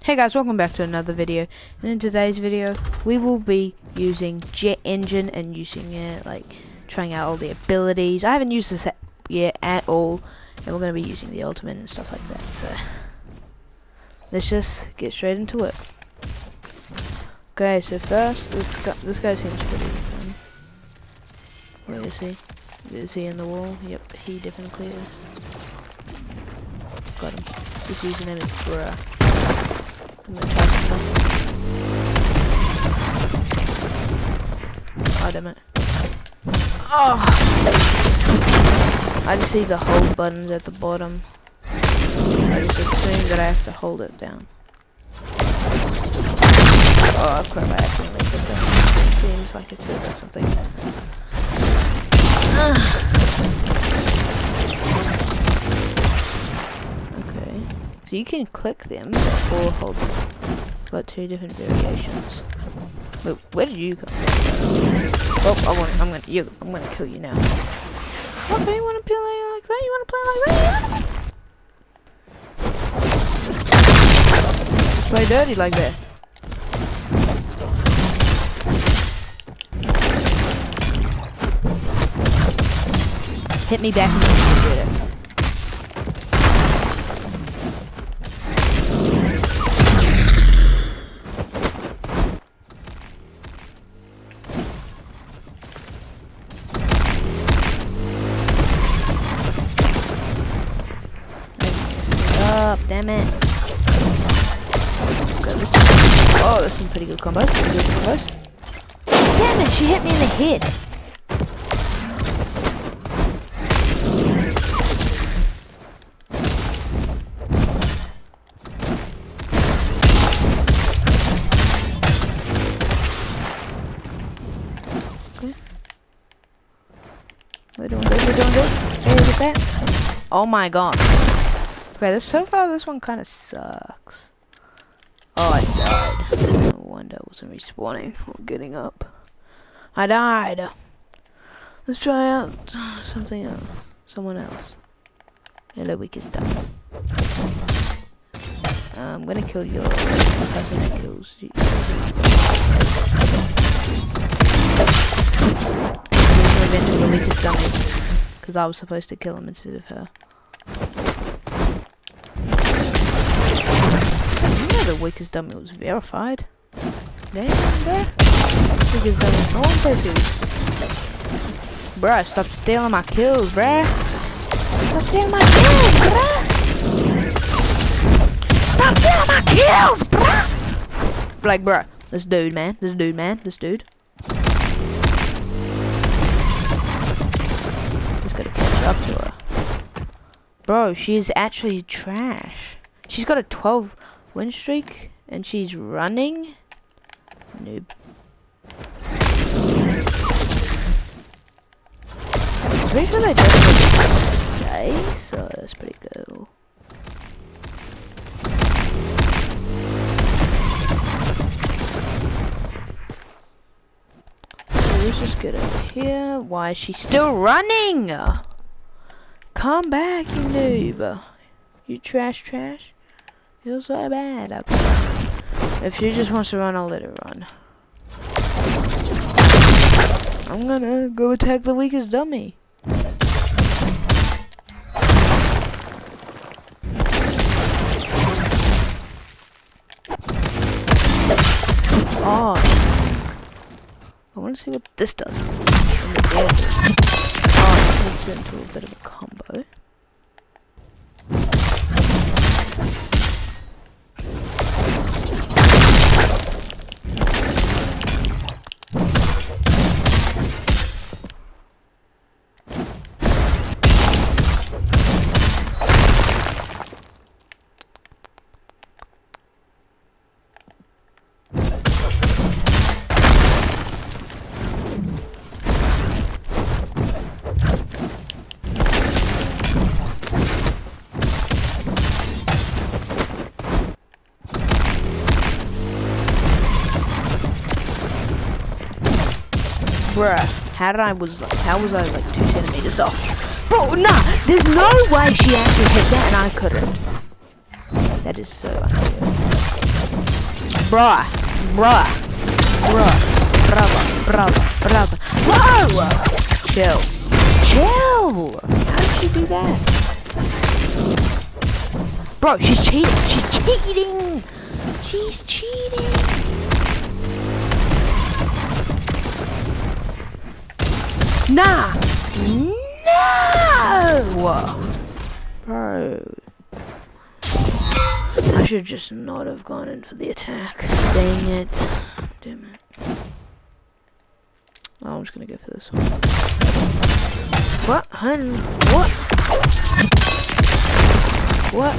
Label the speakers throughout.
Speaker 1: Hey guys, welcome back to another video. And in today's video, we will be using Jet Engine and using it, like, trying out all the abilities. I haven't used this yet at all, and we're going to be using the ultimate and stuff like that. So, let's just get straight into it. Okay, so first, this guy seems pretty fun. Where is he? Is he in the wall? Yep, he definitely is. Got him. His username is Bruh. I'm gonna try some stuff. Oh, damn it. Oh! I just see the hold buttons at the bottom. I just assume that I have to hold it down. Oh crap, I accidentally put that. It seems like it says or something. Okay. So you can click them or hold them. Got two different variations. Wait, where did you come from? Oh, I'm gonna kill you now. Okay, you wanna play like that? You wanna play like that? Just play dirty like that. Hit me back and you did it. Damn it. Oh, that's some pretty good combos. Damn it, she hit me in the head. Okay. We're doing good. Hey, look at that. Oh my god. Okay, so far this one kind of sucks. Oh, I died. No wonder I wasn't respawning or getting up. I died. Let's try out something else. Someone else. Hello, weakest dummy. I'm gonna kill your person that kills you. I'm inventing the weakest dummy because I was supposed to kill him instead of her. The weakest dummy was verified. There. Weakest dummy. No one plays it. Bruh, stop stealing my kills, bruh. Stop stealing my kills, bruh. Stop stealing my kills, bruh. Like, bruh, this dude. Just gotta catch up to her. Bro, she is actually trash. She's got a 12 win streak and she's running. Noob. Pretty sure they don't day, so that's pretty cool. So let's just get over here. Why is she still running? Come back, you noob. You trash. Feels so bad. Okay. If she just wants to run, I'll let her run. I'm gonna go attack the weakest dummy. Oh, I want to see what this does. Oh, it turns into a bit of a combo. Bruh, how was I like 2 centimeters off? Bro, nah, there's no way she actually hit that and I couldn't. That is so unfair. Bruh. Bruh. Bruh. Brother. Whoa! Chill. Chill! How did she do that? Bro, she's cheating. She's cheating! She's cheating! Nah! No! Bro. I should just not have gone in for the attack. Dang it. Damn it. Oh, I'm just gonna go for this one. What? Hun? What? What?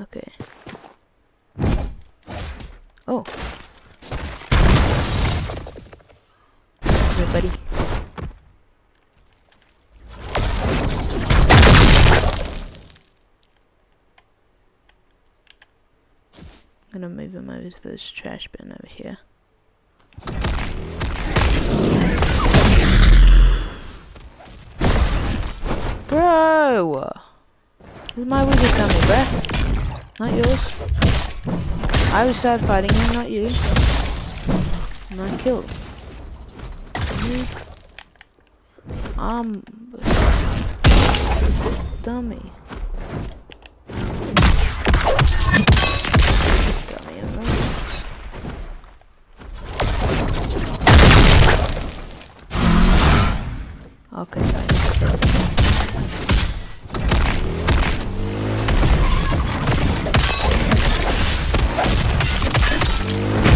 Speaker 1: Okay. Oh. Hey, buddy. I'm gonna move him over to this trash bin over here. Bro! This is my weakest dummy, bruh. Not yours. I was started fighting him, not you. And I killed him. Dummy. Okay, so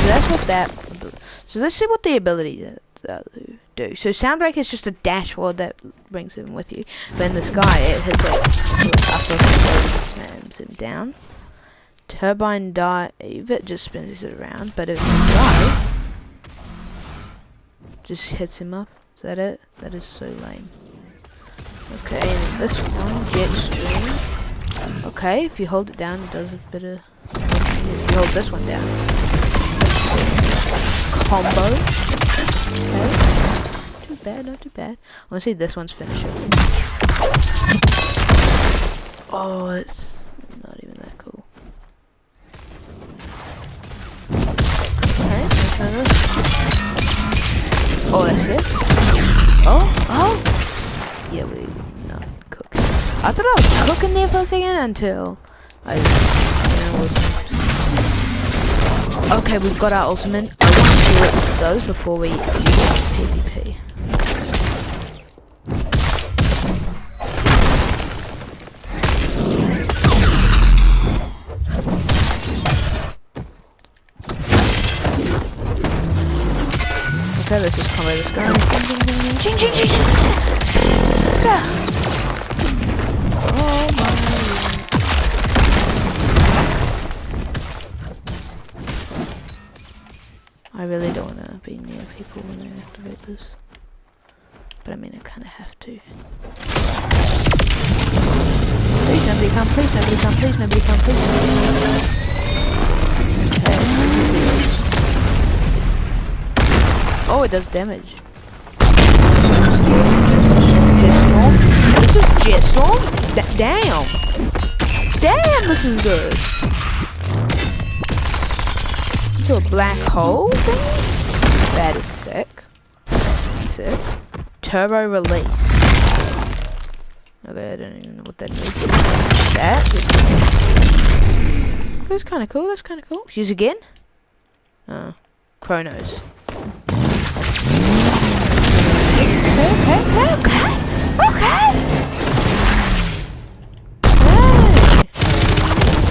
Speaker 1: that's what that. So let's see what the ability do. So Soundbreak is just a dashboard that brings him with you. But in this guy, it has a upper slams him down. Turbine dive, it just spins it around. But if you die, just hits him up. Is that it? That is so lame. Okay, and this one, jet stream. Okay, if you hold it down, it does a bit of. If you hold this one down, combo. Okay, too bad, not too bad. I want to see this one's finisher. Oh, it's not even that cool. Okay, let's try this. Oh, that's it. Oh! Yeah, we're not cooking. I thought I was cooking there for a second until I was. Okay, we've got our ultimate. I want to see what this does before we use PvP. Okay, let's just combo this guy. Ching. Oh my. I really don't want to be near people when I activate this. But I mean, I kind of have to. Please nobody come, please nobody come, please nobody come, please nobody come. Oh, it does damage. This is jet storm? Damn! Damn, this is good! Into a black hole thing? That is sick. Sick. Turbo release. Okay, I don't even know what that means. That's kinda cool, that's kinda cool. Use again? Chronos. Okay.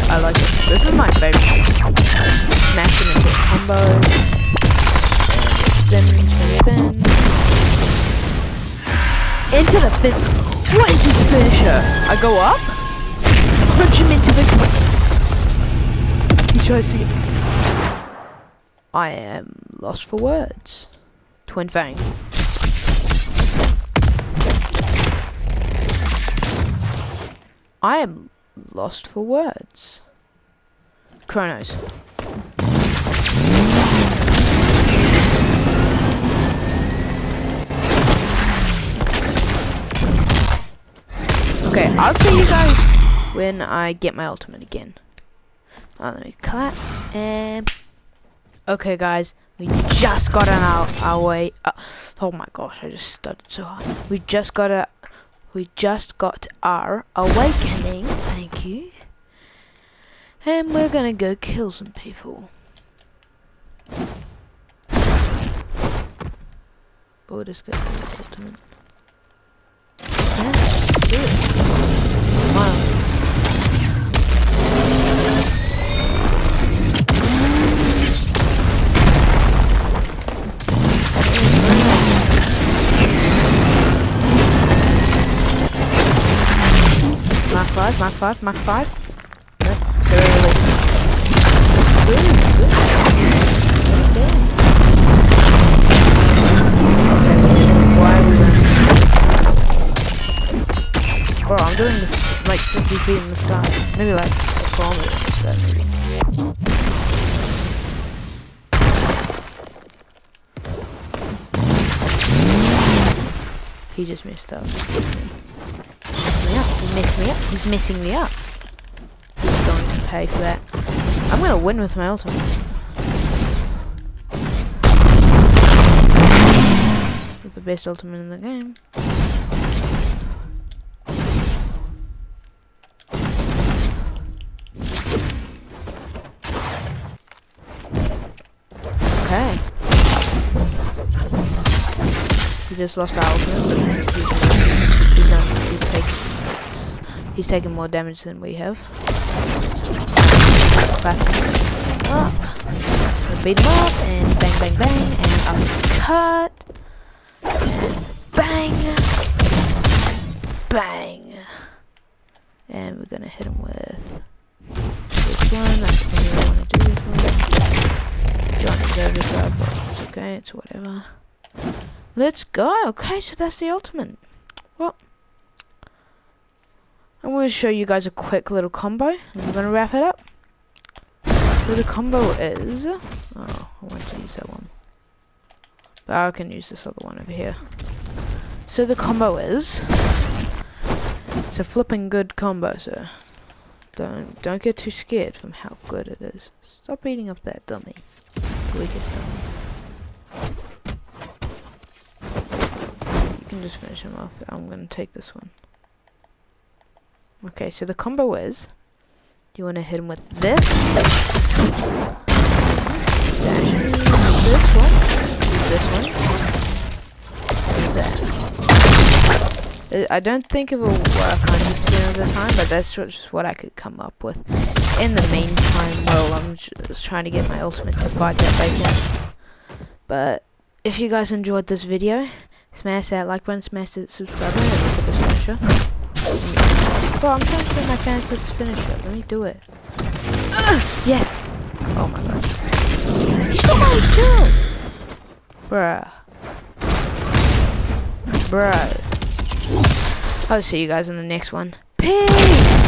Speaker 1: I like it. This is my favorite. Smash him into a combo. And spin. Into the fin. What is his finisher? I go up. Punch him into the. He tries to get. I am lost for words. Twin Fang. I am lost for words. Chronos. Okay, I'll see you guys when I get my ultimate again. Let me clap and okay, guys, we just got on our way. Oh my gosh, I just stuttered so hard. We just got our awakening. Thank you. And we're gonna go kill some people. Oh, this guy's ultimate. Yeah, do it. Come on. Mark 5. Nope, they're early. Good. Okay. Why are we running? Bro, I'm doing this like 50 feet in the sky. Maybe like a kilometer in the sky, maybe. He just messed up. He's messing me up. He's messing me up. He's going to pay for that. I'm gonna win with my ultimate. With the best ultimate in the game. Okay. He just lost our ultimate, but he's taking more damage than we have. Back up. We'll beat him up and bang bang bang and uppercut. Bang! Bang! And we're gonna hit him with this one. That's the thing I want to do this one. John is overdrive, but it's okay, it's whatever. Let's go! Okay, so that's the ultimate. Well, I'm going to show you guys a quick little combo, and we're going to wrap it up. So the combo is... oh, I want to use that one. But I can use this other one over here. So the combo is... it's a flipping good combo, so... don't get too scared from how good it is. Stop beating up that dummy. The weakest dummy. You can just finish him off. I'm going to take this one. Okay, so the combo is, you want to hit him with this, dash him, this one, that. I don't think it will work 100% of the time, but that's just what I could come up with. In the meantime, while I'm just trying to get my ultimate to fight that bacon. But if you guys enjoyed this video, smash that like button, smash that subscribe button, and look at this finisher. Bro, I'm trying to get my fans to finish it. Let me do it. Yes! Oh my gosh. He stole my kill! Bruh. I'll see you guys in the next one. Peace!